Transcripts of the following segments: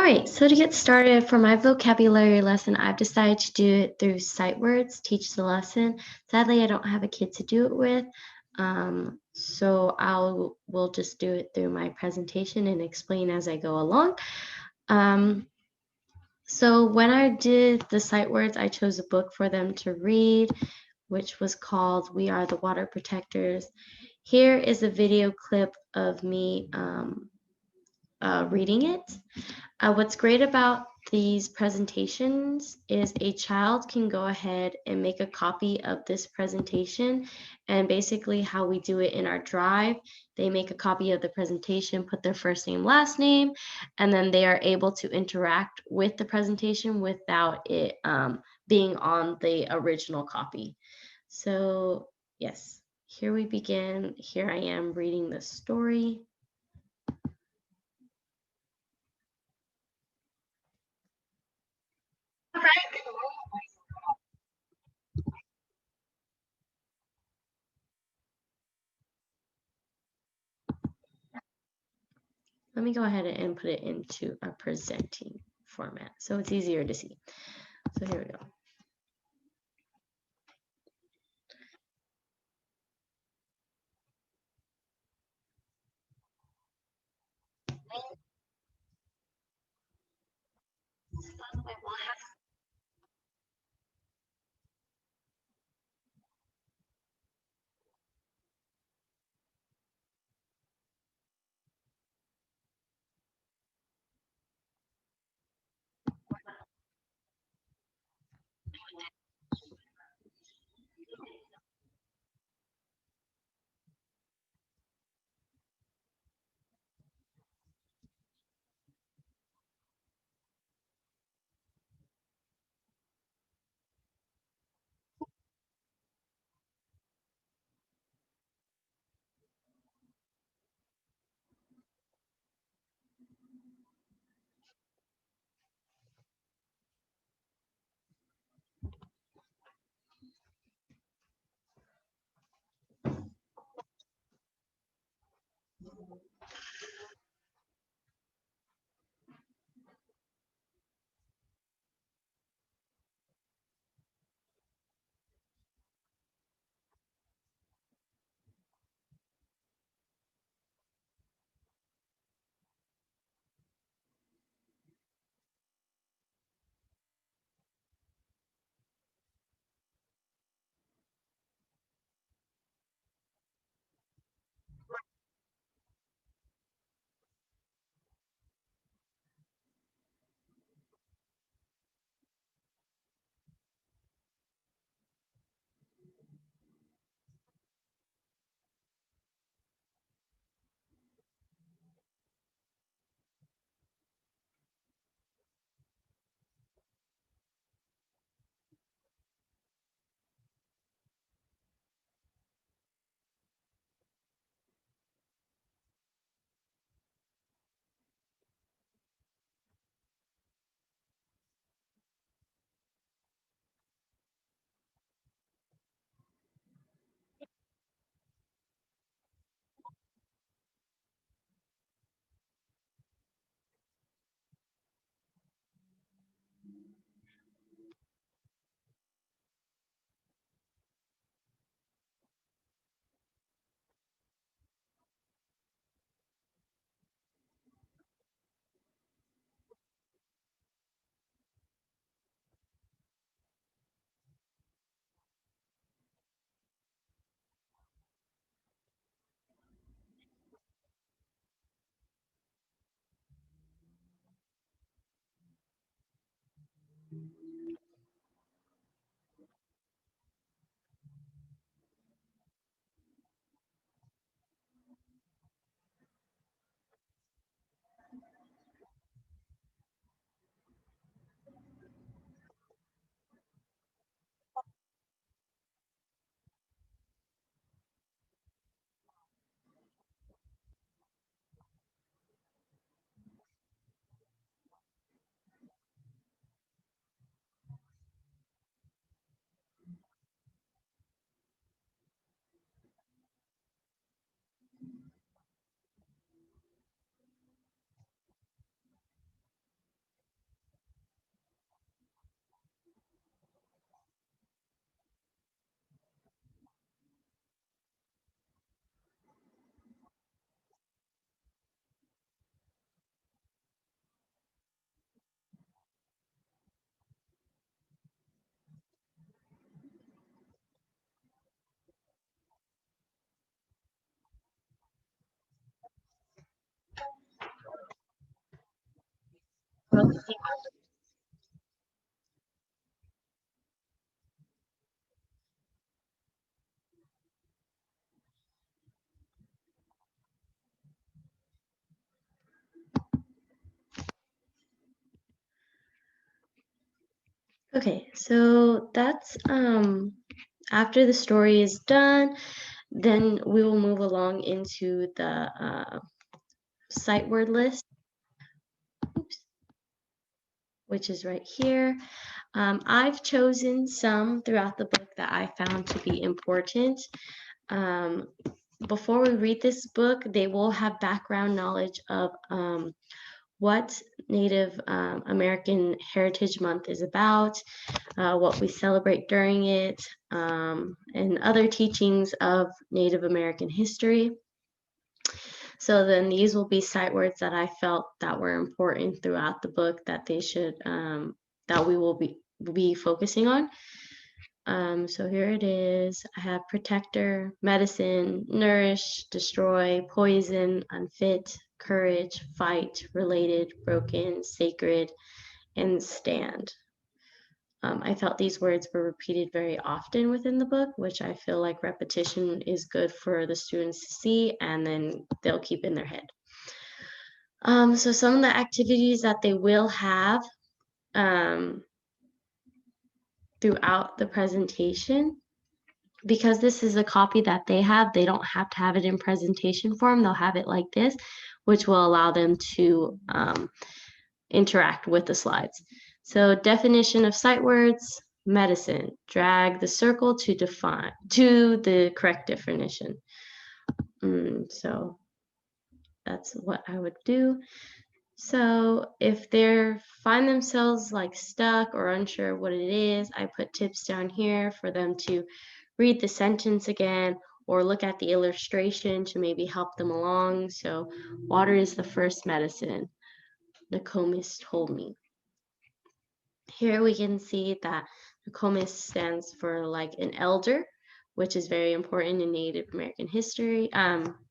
right, so to get started for my vocabulary lesson, I've decided to do it through sight words, teach the lesson. Sadly, I don't have a kid to do it with, so we'll just do it through my presentation and explain as I go along. So when I did the sight words, I chose a book for them to read, which was called We Are the Water Protectors. Here is a video clip of me reading it. What's great about these presentations is a child can go ahead and make a copy of this presentation, and basically how we do it in our drive, they make a copy of the presentation, put their first name, last name, and then they are able to interact with the presentation without it being on the original copy. So yes, here we begin. Here I am reading the story. Let me go ahead and put it into a presenting format so it's easier to see. So here we go. focusing on. Okay, so that's after the story is done, then we will move along into the sight word list. Oops. Which is right here. I've chosen some throughout the book that I found to be important. Before we read this book, they will have background knowledge of what Native American Heritage Month is about, what we celebrate during it, and other teachings of Native American history. So then these will be sight words that I felt that were important throughout the book that they should, that we will be focusing on. So here it is. I have protector, medicine, nourish, destroy, poison, unfit, courage, fight, related, broken, sacred, and stand. I felt these words were repeated very often within the book, which I feel like repetition is good for the students to see, and then they'll keep in their head. So some of the activities that they will have throughout the presentation, because this is a copy that they have, they don't have to have it in presentation form. They'll have it like this, which will allow them to interact with the slides. So definition of sight words, medicine, drag the circle to define to the correct definition. So that's what I would do. So if they find themselves like stuck or unsure what it is, I put tips down here for them to read the sentence again or look at the illustration to maybe help them along. So water is the first medicine, Nokomis told me. Here we can see that Nokomis stands for like an elder, which is very important in Native American history,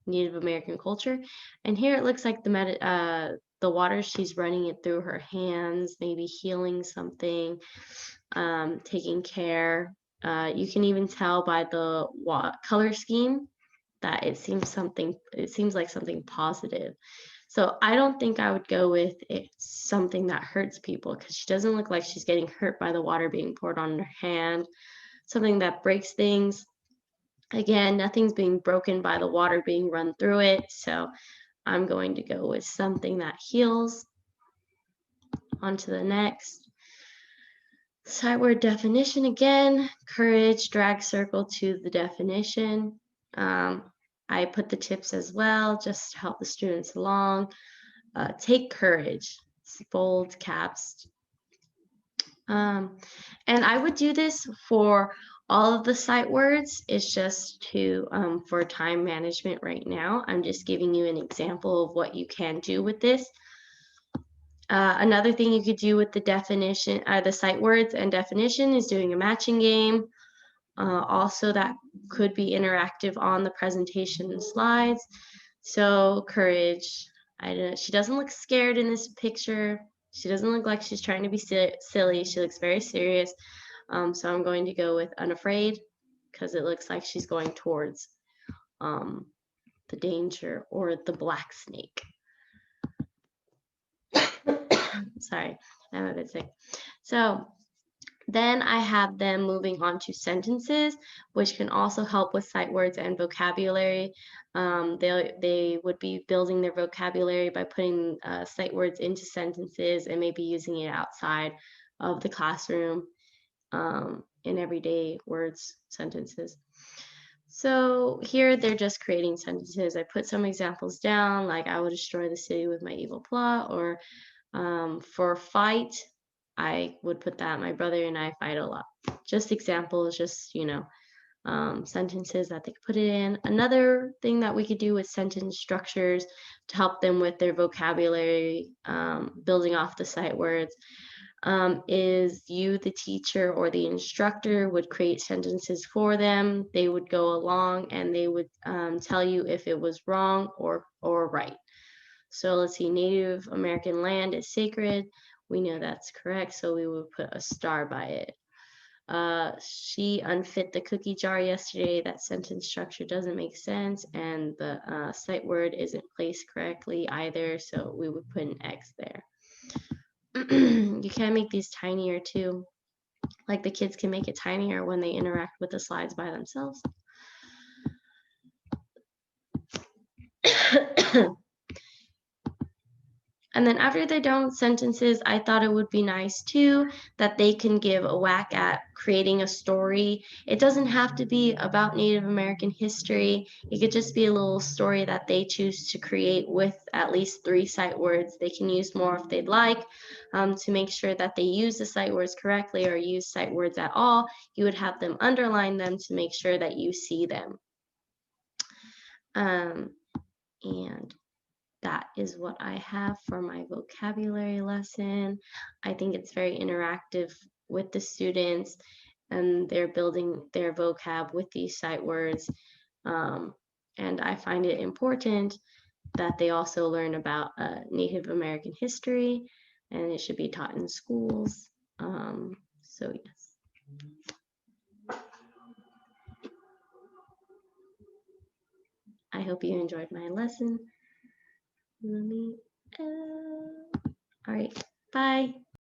Native American culture. And here it looks like the water, she's running it through her hands, maybe healing something, taking care. You can even tell by the color scheme that it seems like something positive. So I don't think I would go with something that hurts people, because she doesn't look like she's getting hurt by the water being poured on her hand. Something that breaks things. Again, nothing's being broken by the water being run through it. So I'm going to go with something that heals. On to the next. Sight word definition again. Courage, drag circle to the definition. I put the tips as well, just to help the students along. Take courage, it's bold caps. And I would do this for all of the sight words. It's just for time management right now. I'm just giving you an example of what you can do with this. Another thing you could do with the definition, the sight words and definition, is doing a matching game. Also, that could be interactive on the presentation slides. So courage, she doesn't look scared in this picture. She doesn't look like she's trying to be silly. She looks very serious. So I'm going to go with unafraid, because it looks like she's going towards the danger or the black snake. Sorry, I'm a bit sick. So then I have them moving on to sentences, which can also help with sight words and vocabulary. They would be building their vocabulary by putting sight words into sentences and maybe using it outside of the classroom in everyday words, sentences. So here they're just creating sentences. I put some examples down, like I will destroy the city with my evil plot, or for fight, I would put that my brother and I fight a lot. Just examples, just, sentences that they could put it in. Another thing that we could do with sentence structures to help them with their vocabulary, building off the sight words, is you, the teacher or the instructor, would create sentences for them. They would go along and they would tell you if it was wrong or right. So let's see, Native American land is sacred. we know that's correct, so we would put a star by it. She unfit the cookie jar yesterday. That sentence structure doesn't make sense, and the sight word isn't placed correctly either, so we would put an X there. You can make these tinier too. Like the kids can make it tinier when they interact with the slides by themselves. And then after they're done with sentences, I thought it would be nice too that they can give a whack at creating a story. It doesn't have to be about Native American history. It could just be a little story that they choose to create with at least 3 sight words. They can use more if they'd like, to make sure that they use the sight words correctly or use sight words at all. You would have them underline them to make sure that you see them. And that is what I have for my vocabulary lesson. I think it's very interactive with the students, and they're building their vocab with these sight words. And I find it important that they also learn about Native American history, and it should be taught in schools. So yes. I hope you enjoyed my lesson. All right, bye.